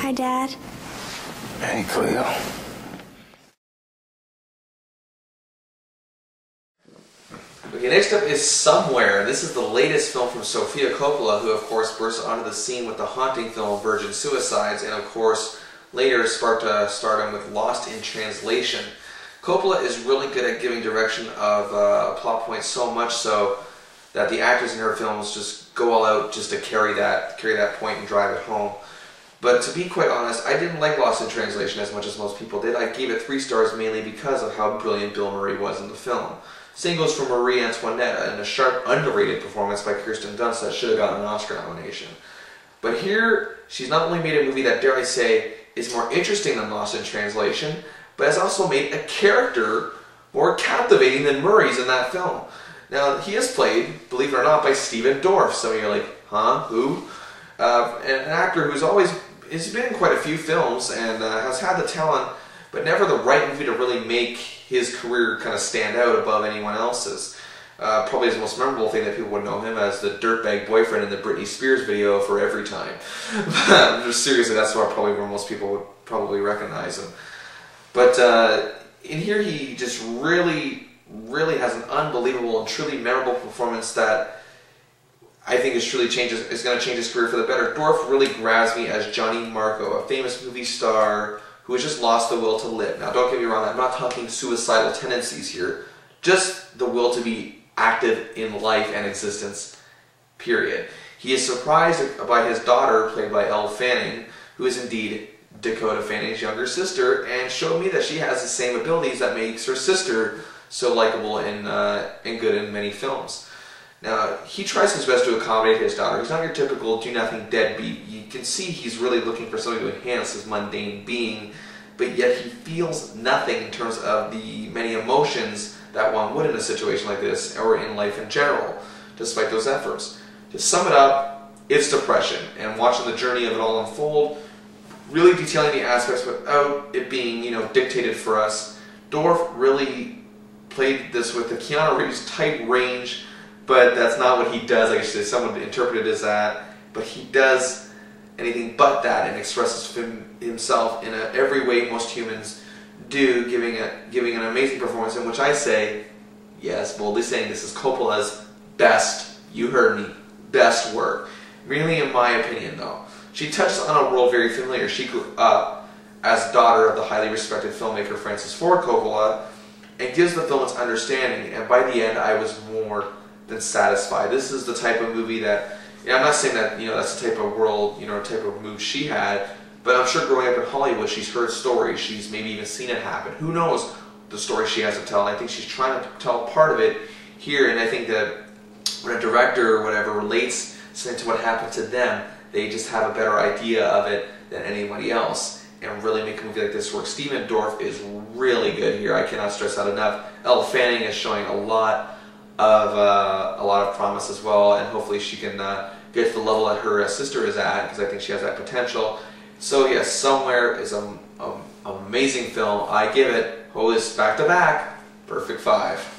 Hi, Dad. Hey, Cleo. Okay, next up is Somewhere. This is the latest film from Sofia Coppola, who of course burst onto the scene with the haunting film Virgin Suicides, and of course later sparked stardom with Lost in Translation. Coppola is really good at giving direction of plot points, so much so that the actors in her films just go all out just to carry that point and drive it home. But to be quite honest, I didn't like Lost in Translation as much as most people did. I gave it 3 stars mainly because of how brilliant Bill Murray was in the film. Same goes for Marie Antoinette, and a sharp, underrated performance by Kirsten Dunst that should have gotten an Oscar nomination. But here, she's not only made a movie that, dare I say, is more interesting than Lost in Translation, but has also made a character more captivating than Murray's in that film. Now, he is played, believe it or not, by Stephen Dorff. Some of you are like, huh, who? An actor who's has been in quite a few films and has had the talent, but never the right movie to really make his career kind of stand out above anyone else's. Probably his most memorable thing that people would know him as the dirtbag boyfriend in the Britney Spears video for Every Time. Just seriously, that's probably where most people would probably recognize him. But in here, he just really has an unbelievable and truly memorable performance that I think is going to change his career for the better. Dorff really grabs me as Johnny Marco, a famous movie star who has just lost the will to live. Now, don't get me wrong, I'm not talking suicidal tendencies here, just the will to be active in life and existence, period. He is surprised by his daughter, played by Elle Fanning, who is indeed Dakota Fanning's younger sister, and showed me that she has the same abilities that makes her sister so likable and good in many films. Now, he tries his best to accommodate his daughter. He's not your typical do-nothing deadbeat. You can see he's really looking for something to enhance his mundane being, but yet he feels nothing in terms of the many emotions that one would in a situation like this, or in life in general, despite those efforts. To sum it up, it's depression, and watching the journey of it all unfold, really detailing the aspects without it being, dictated for us. Dorff really played this with the Keanu Reeves type range, but that's not what he does. I guess someone interpreted it as that, but he does anything but that and expresses himself in every way most humans do, giving an amazing performance in which I say, yes, boldly saying this is Coppola's best, you heard me, best work. Really, in my opinion, though. She touches on a world very familiar. She grew up as daughter of the highly respected filmmaker Francis Ford Coppola, and gives the film its understanding, and by the end I was more than satisfied. This is the type of movie that, I'm not saying that that's the type of world, type of move she had, but I'm sure growing up in Hollywood she's heard stories, she's maybe even seen it happen. Who knows the story she has to tell, and I think she's trying to tell part of it here, and I think that when a director or whatever relates something to what happened to them, they just have a better idea of it than anybody else, and really make a movie like this work. Stephen Dorff is really good here. I cannot stress that enough. Elle Fanning is showing a lot of promise as well, and hopefully she can get to the level that her sister is at, because I think she has that potential. So yes, Somewhere is an amazing film. I give it, hold this back to back, perfect 5.